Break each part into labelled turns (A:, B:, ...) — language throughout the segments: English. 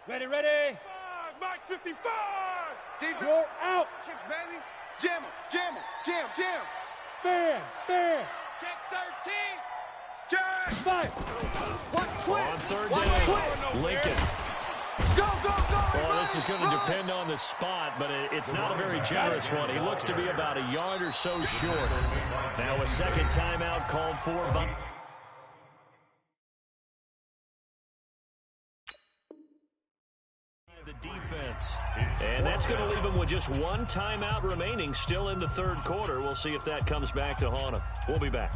A: Ready, ready.
B: 5, Mike 55. Defense.
A: You're out.
B: 6, baby. Jam him, jam him, jam.
A: Bam, bam.
B: Check 13. Check.
A: 5.
B: One quick.
C: On third
B: One
C: down,
B: quick.
C: Lincoln.
B: Go.
C: Well, this is going to depend on the spot, but it's not a very generous one. He looks to be about a yard or so short. Now a second timeout called for by the defense. And that's going to leave him with just one timeout remaining still in the third quarter. We'll see if that comes back to haunt him. We'll be back.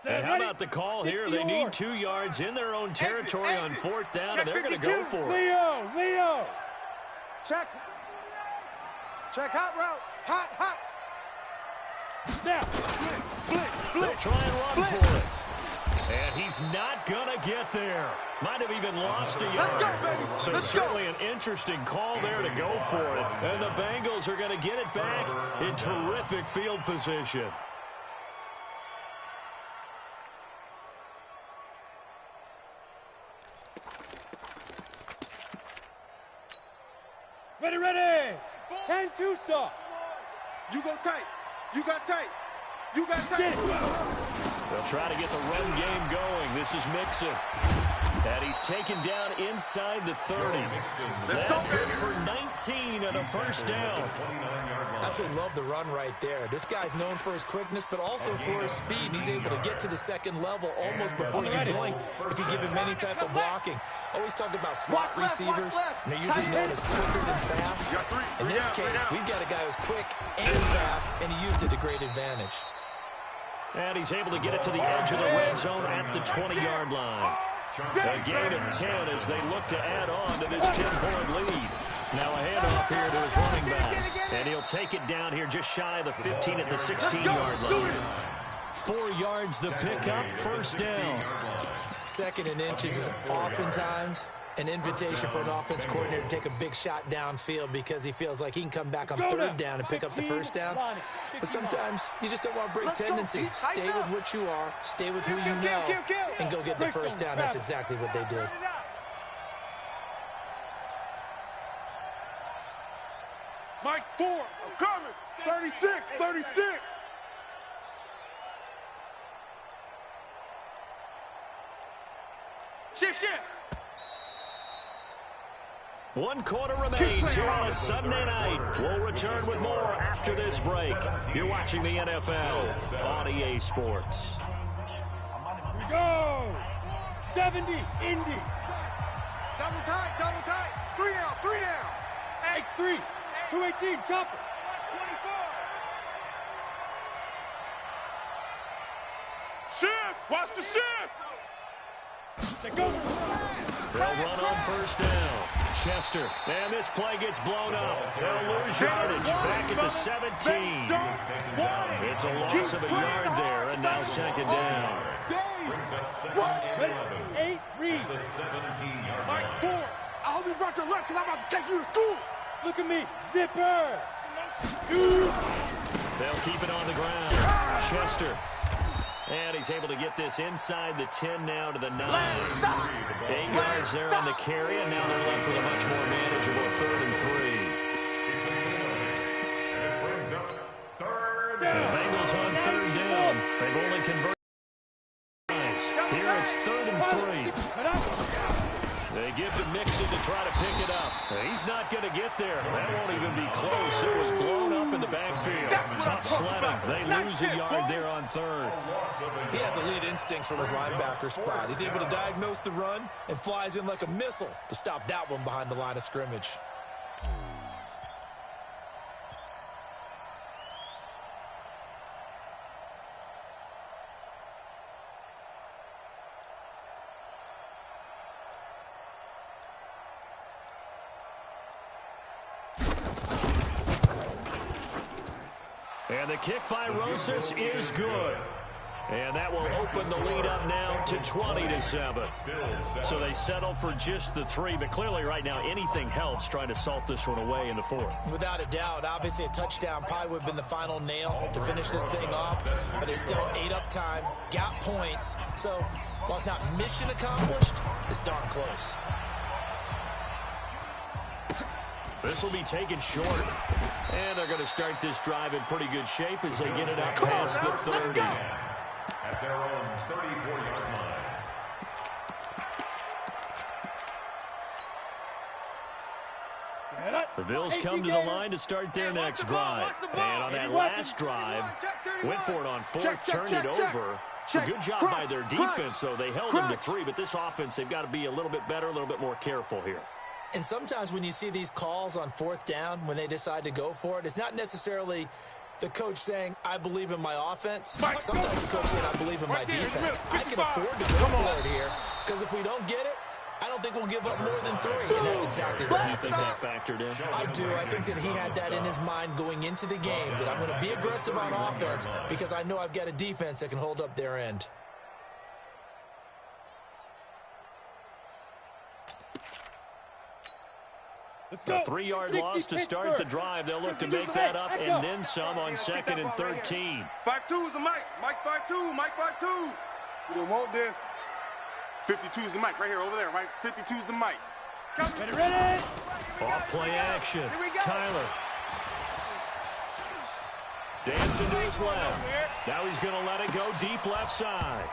C: And how about the call here? They need 2 yards in their own territory on fourth down, and they're going to go for it.
A: Leo.
B: Check hot route. Hot.
A: Now.
C: They'll try and run for it. And he's not going to get there. Might have even lost a yard.
B: Let's go, baby.
C: So certainly an interesting call there to go for it. And the Bengals are going to get it back in terrific field position.
A: Ready. 10-2 saw.
B: You go tight. You got tight.
C: They'll try to get the run game going. This is Mixon. And he's taken down inside the 30. That's good for 19 and a first down.
D: Absolutely love the run right there. This guy's known for his quickness, but also for his speed. He's able to get to the second level almost before you blink if you give him any type of blocking. Always talk about slot receivers, and they're usually known as quicker than fast. In this case, we've got a guy who's quick and fast, and he used it to great advantage.
C: And he's able to get it to the edge of the red zone at the 20-yard line. A gain of 10 as they look to add on to this 10-point lead. Now a handoff here to his running back. And he'll take it down here just shy of the 15 at the 16-yard line. 4 yards the pickup, first down.
D: Second and inches is oftentimes an invitation for an offense coordinator to take a big shot downfield because he feels like he can come back on third down and pick up the first down. But sometimes you just don't want to break tendency. Stay with what you are, stay with who you know, and go get the first down. That's exactly what they did.
B: Mike 4, I'm coming. 36. Shift.
C: 1 quarter remains here on a Sunday night. We'll return with more after this break. You're watching the NFL on EA Sports.
A: Here we go. 70, Indy.
B: Double tight. 3 down.
A: X3, 218, chopper.
B: 24. Shift. Watch the shift.
A: They go.
C: They'll run on first down. Chester. And this play gets blown up. They'll lose yardage back at the 17. It's a loss of a yard there, and now second down.
A: Ready. 8, read.
B: Mike 4, I hope you brought your lunch because I'm about to take you to school.
A: Look at me. Zipper. 2.
C: They'll keep it on the ground. Chester. And he's able to get this inside the 10 now to the 9. 8 yards there on the carry, and now they're left with a much more manageable 3rd and 3. The Bengals on third down. They've only converted. Here it's 3rd and 3. They give to Mixon to try to pick it up. He's not going to get there. That won't even be close. It was blown up in the backfield. Tough sledding. They lose a yard there on 3rd.
D: He has elite instincts from his linebacker spot. He's able to diagnose the run and flies in like a missile to stop that one behind the line of scrimmage.
C: And the kick by Rosas is good. And that will open the lead up now to 20-7. So they settle for just the 3, but clearly right now anything helps trying to salt this one away in the 4th.
D: Without a doubt, obviously a touchdown probably would have been the final nail to finish this thing off, but it's still 8 up time, got points, so while it's not mission accomplished, it's darn close.
C: This will be taken short. And they're going to start this drive in pretty good shape as they get it up past the 30.
E: At their own 34-yard line.
C: The Bills come to the line to start their next drive. And on that last drive, went for it on 4th, turned it over. A good job by their defense, though. They held them to 3, but this offense, they've got to be a little bit better, a little bit more careful here.
D: And sometimes when you see these calls on 4th down, when they decide to go for it, it's not necessarily the coach saying, I believe in my offense. Sometimes the coach saying, I believe in my defense. I can afford to go for it here, because if we don't get it, I don't think we'll give up more than 3, and that's exactly what
C: I think that factored in.
D: I do. I think that he had that in his mind going into the game, that I'm going to be aggressive on offense because I know I've got a defense that can hold up their end.
C: A 3-yard loss to start the drive. They'll look to make that up and then some on 2nd and 13.
B: 5-2 is the Mike. Mike 5-2. Mike 5-2. We don't want this. 52 is the Mike right here, over there, right? 52 is the Mike.
A: Ready?
C: Off play action. Tyler. Dancing to his left. Now he's going to let it go deep left side.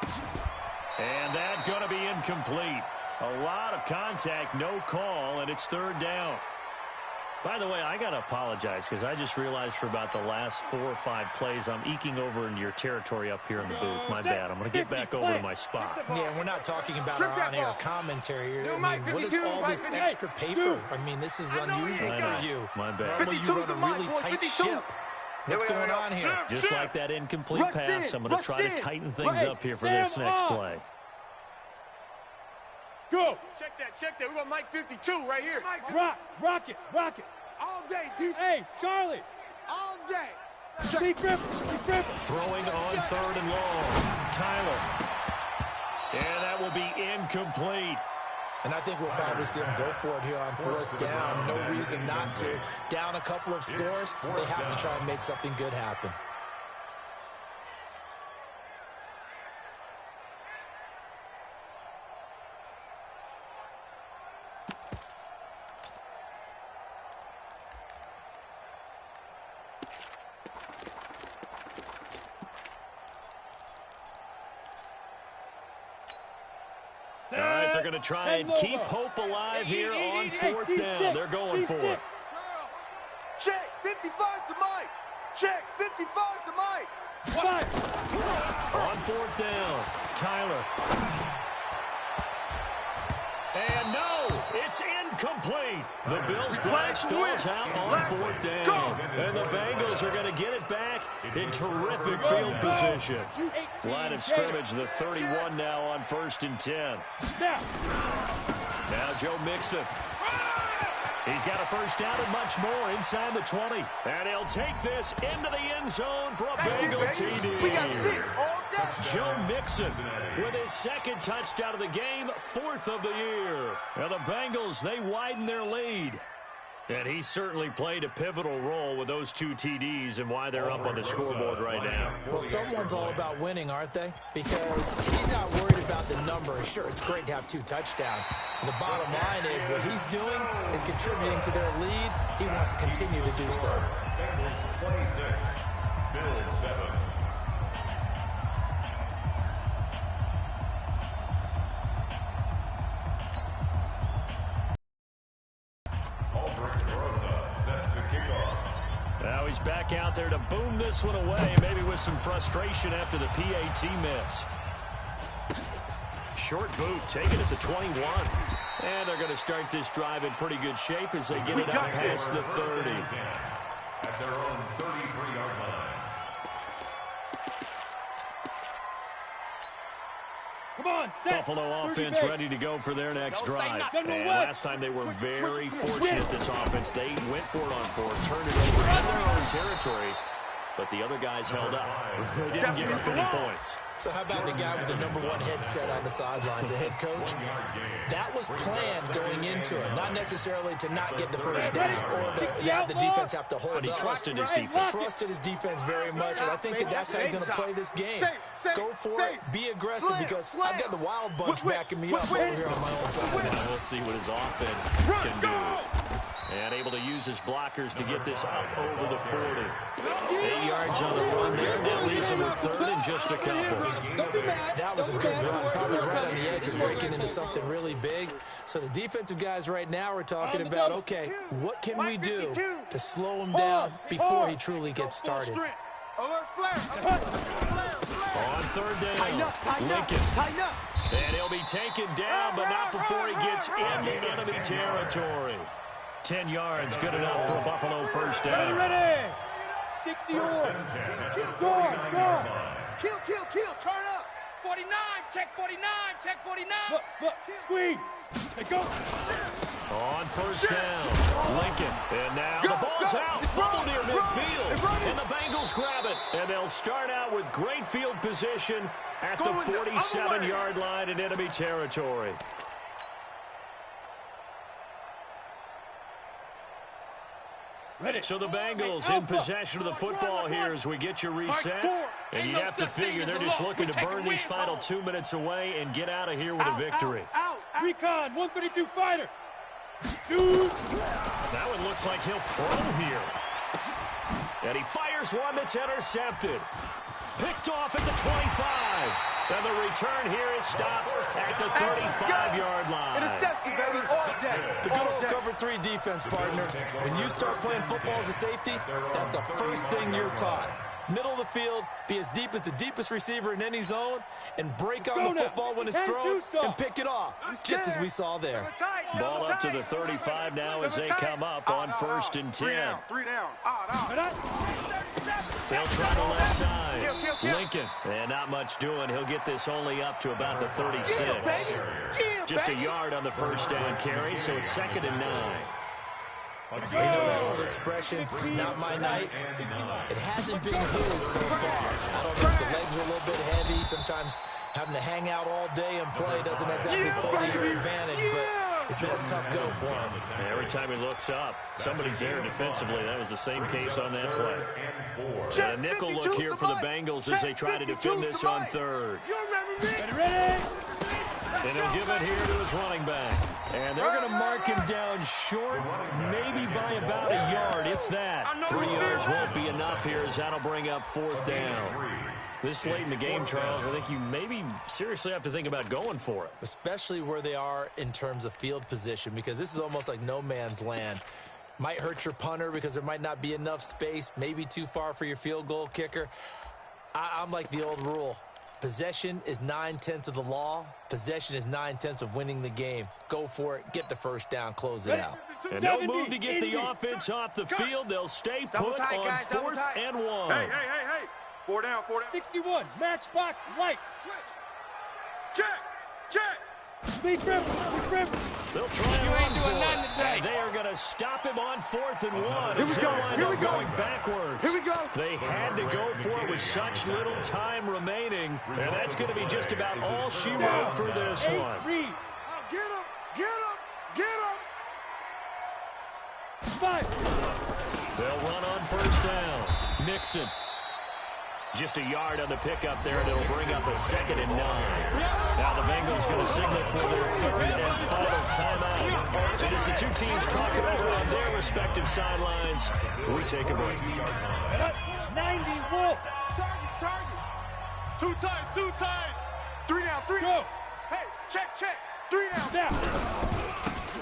C: And that's going to be incomplete. A lot of contact, no call, and it's 3rd down. By the way, I got to apologize because I just realized for about the last 4 or 5 plays, I'm eking over into your territory up here in the booth. My bad. I'm going to get back over to my spot.
D: Yeah, we're not talking about our on-air commentary here. I mean, what is all this extra paper? I mean, this is unusual for you.
C: My bad.
D: Normally you run a really tight ship. What's going on here?
C: Just like that incomplete pass, I'm going to try to tighten things up here for this next play.
A: Go.
B: Check that. We got Mike 52 right here.
A: Rock it.
B: All day, deep.
A: Hey, Charlie.
B: All day.
A: Deep ripper.
C: Throwing on 3rd and long. Tyler. And that will be incomplete.
D: And I think we'll probably see them go for it here on 4th down. No reason not to. Down a couple of scores, they have to try and make something good happen.
C: All right, they're going to try and keep hope alive here on 4th down. They're going for it.
B: Check, 55 to Mike. Check, 55 to Mike.
C: On 4th down, Tyler. And no, it's incomplete. The Bills drive stalls out on 4th down. And the Bengals are going to get it back in terrific field position. Line of scrimmage, the 31 now on 1st and 10. Now Joe Mixon. He's got a 1st down and much more inside the 20. And he'll take this into the end zone for a Bengal TD.
B: We got 6 all day.
C: Joe Mixon with his 2nd touchdown of the game, 4th of the year. Now the Bengals, they widen their lead. And he certainly played a pivotal role with those 2 TDs and why they're up on the scoreboard right now.
D: Well, someone's all about winning, aren't they? Because he's not worried about the number. Sure, it's great to have 2 touchdowns. And the bottom line is what he's doing is contributing to their lead. He wants to continue to do so.
E: Bengals 26, Bills 7.
C: Now he's back out there to boom this one away, maybe with some frustration after the PAT miss. Short boot, taken at the 21. And they're going to start this drive in pretty good shape as they get it out past the 30.
E: At their own 33-yard line.
A: Come on, set.
C: Buffalo offense ready to go for their next drive. And last time they were very fortunate, this offense. They went for it on 4th, turned it over in their own territory, but the other guys held up. They didn't give up any points.
D: So how about the guy with the #1 headset on the sidelines, the head coach? That was planned going into it, not necessarily to not get the first down or to have the defense have to hold up.
C: He trusted his defense.
D: Trusted his defense very much, and I think that's how he's going to play this game. Go for it, be aggressive, because I've got the Wild Bunch backing me up over here on my own side.
C: Now we'll see what his offense can do. And able to use his blockers to get this up over the 40. 8 yards on the run there. That leaves him with 3rd and just a couple.
D: That was a good run, probably right on the edge of breaking into something really big. So the defensive guys right now are talking about, okay, what can we do to slow him down before he truly gets started?
C: On 3rd down, Lincoln. And he'll be taken down, but not before he gets into enemy territory. 10 yards, good enough for a Buffalo first down.
A: Ready. 60 yards. Go. Kill. Turn up.
F: 49, check 49, check 49.
A: Look, squeeze. Hey, go.
C: On 1st down, Lincoln. And now the ball's out, fumbled near midfield. And the Bengals grab it. And they'll start out with great field position at the 47-yard line in enemy territory.
A: Ready.
C: So the Bengals in possession of the football here as we get you reset. And you have to figure they're just looking to burn these final 2 minutes away and get out of here with a victory.
A: Recon, 132 fighter. Shoot.
C: That one looks like he'll throw here. And he fires one that's intercepted. Picked off at the 25. And the return here is stopped at the 35-yard line.
A: Interception, baby, all day.
D: The good old cover 3 defense, partner. When you start playing football as a safety, that's the first thing you're taught. Middle of the field, be as deep as the deepest receiver in any zone, and break on the football when it's thrown and pick it off, just as we saw there.
C: Ball up to the 35 now as they come up on 1st and 10.
B: 3 down.
C: They'll try the left side. Lincoln, and not much doing. He'll get this only up to about the 36. Just a yard on the 1st down carry, so it's 2nd and 9.
D: We know that old expression, it's not my night. It hasn't been his so far. I don't know if the legs are a little bit heavy. Sometimes having to hang out all day and play doesn't exactly play to your advantage, but it's been a tough go for him.
C: Every time he looks up, somebody's there defensively. That was the same case on that play. And a nickel look here for the Bengals as they try to defend this on 3rd.
A: Ready.
C: And he'll give it here to his running back. And they're going to mark him down short, maybe by about a yard, if that. 3 yards won't be enough here as that'll bring up 4th down. This late in the game, Charles, I think you maybe seriously have to think about going for it.
D: Especially where they are in terms of field position, because this is almost like no man's land. Might hurt your punter because there might not be enough space, maybe too far for your field goal kicker. I'm like the old rule. Possession is 9/10 of the law. Possession is 9/10 of winning the game. Go for it. Get the first down. Close it out.
C: And no move to get the offense off the field. They'll stay put on 4th and 1.
B: Hey. 4 down.
A: 61, matchbox lights.
B: Check.
A: Big rip.
C: They'll try to run for it. And they are going to stop him on 4th and 1. Here we go. Going backwards.
A: Here we go.
C: They had to go for it with such little time remaining. And that's going to be just about all she wrote for this one.
B: Get him.
A: 5.
C: They'll run on 1st down. Nixon. Just a yard on the pickup there, and it'll bring up a 2nd and 9. Now the Bengals going to signal for their 3rd and final timeout. And as the 2 teams talk it over on their respective sidelines, we take a break.
A: 90 Wolf.
B: Target. 2 times. 3 down.
A: Go.
B: Hey, check. 3 down.
A: Now.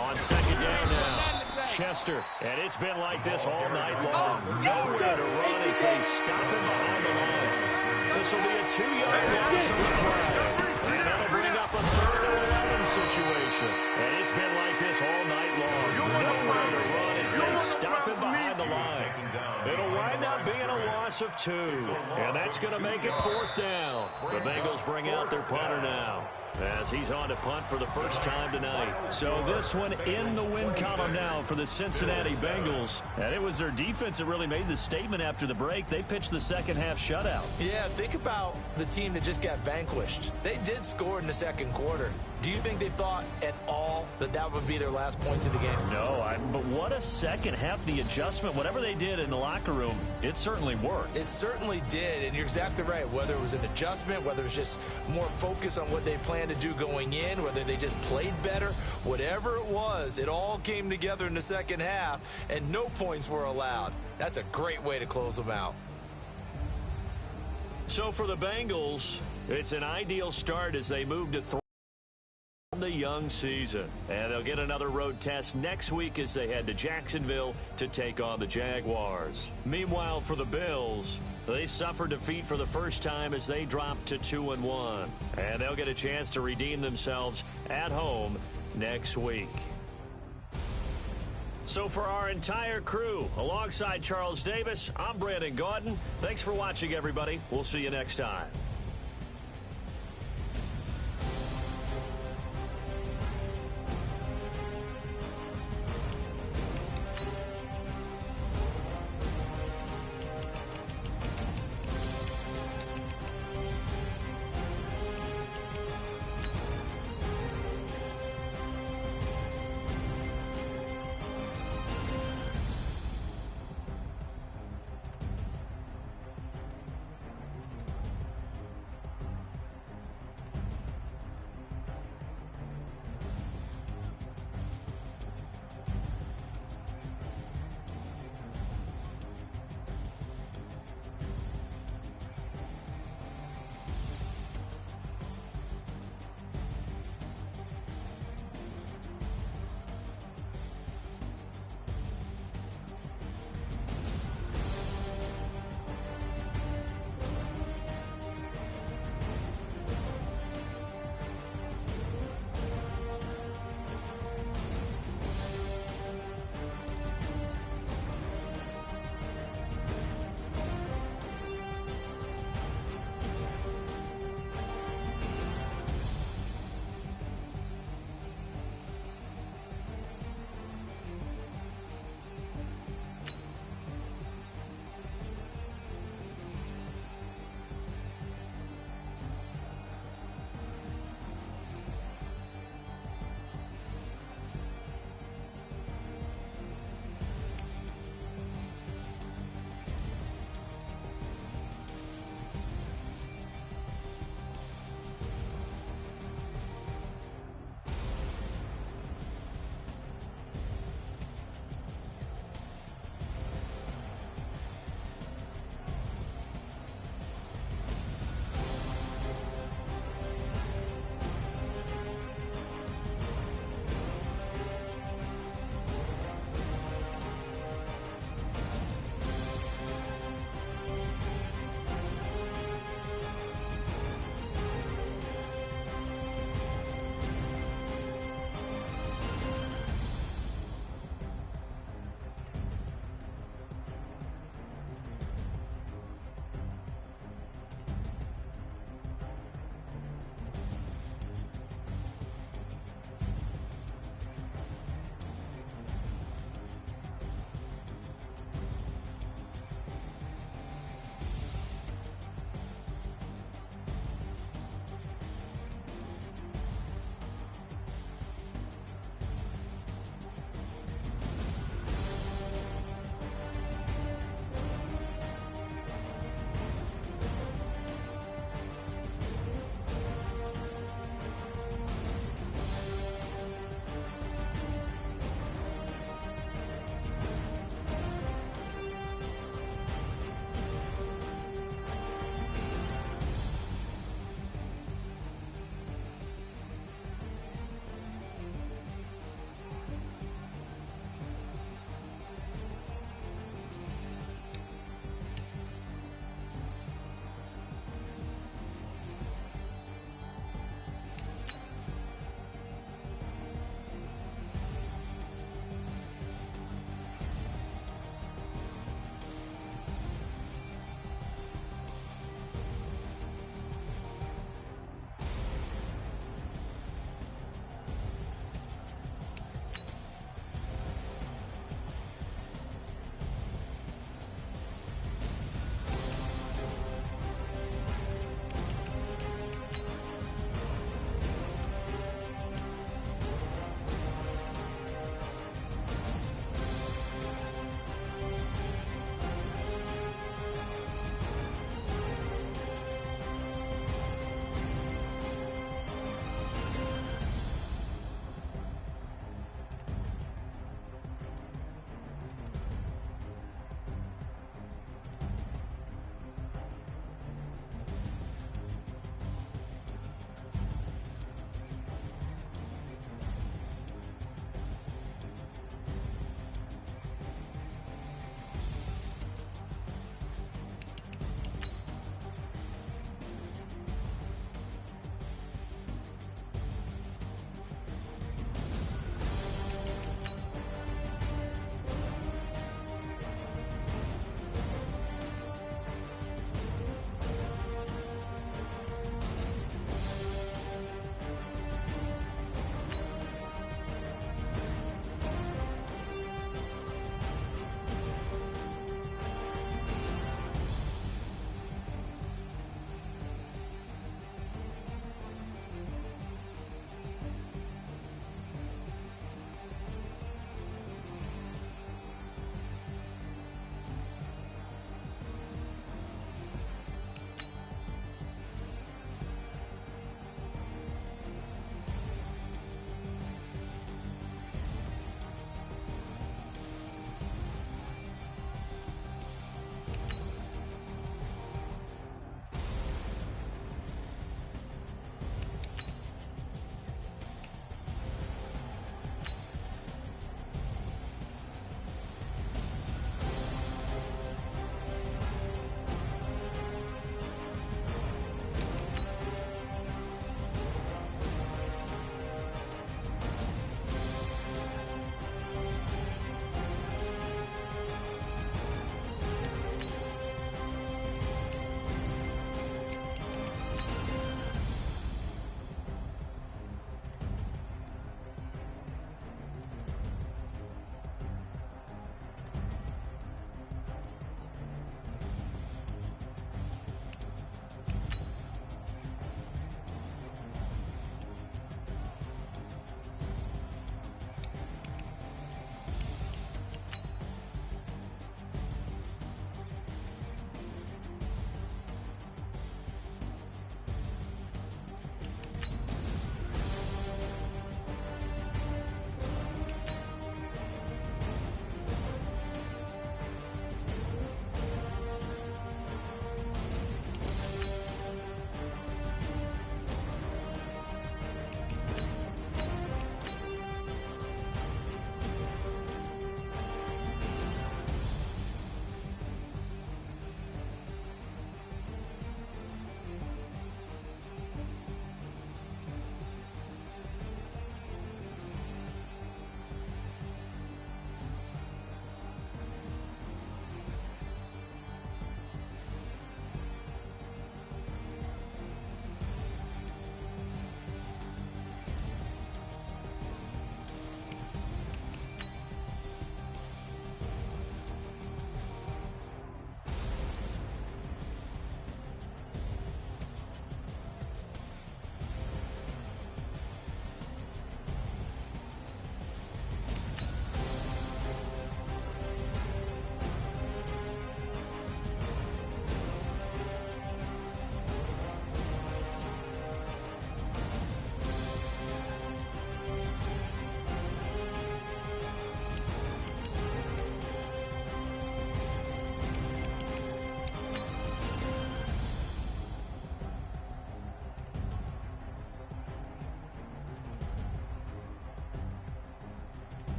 C: On 2nd down now. Chester, and it's been like this all night long. Nowhere to run as they stop him behind the line. This will be a 2-yard loss on the play. And that'll bring up a 3rd and 11 situation. And it's been like this all night long. Nowhere to run as they stop him behind the line. It'll wind up being a loss of 2. And that's going to make it 4th down. The Bengals bring out their punter now. as he's on to punt for the first time tonight. So this one in the win column now for the Cincinnati Bengals. And it was their defense that really made the statement after the break. They pitched the second half shutout.
D: Yeah, think about the team that just got vanquished. They did score in the second quarter. Do you think they thought at all that that would be their last points of the game?
C: No, but what a second half. The adjustment, whatever they did in the locker room, it certainly worked.
D: It certainly did, and you're exactly right. Whether it was an adjustment, whether it was just more focus on what they planned to do going in, whether they just played better, whatever it was, it all came together in the second half, and no points were allowed. That's a great way to close them out.
C: So for the Bengals, it's an ideal start as they move to the young season. And they'll get another road test next week as they head to Jacksonville to take on the Jaguars. Meanwhile, for the Bills, they suffered defeat for the first time as they dropped to 2-1. And they'll get a chance to redeem themselves at home next week. So for our entire crew, alongside Charles Davis, I'm Brandon Gaudin. Thanks for watching, everybody. We'll see you next time.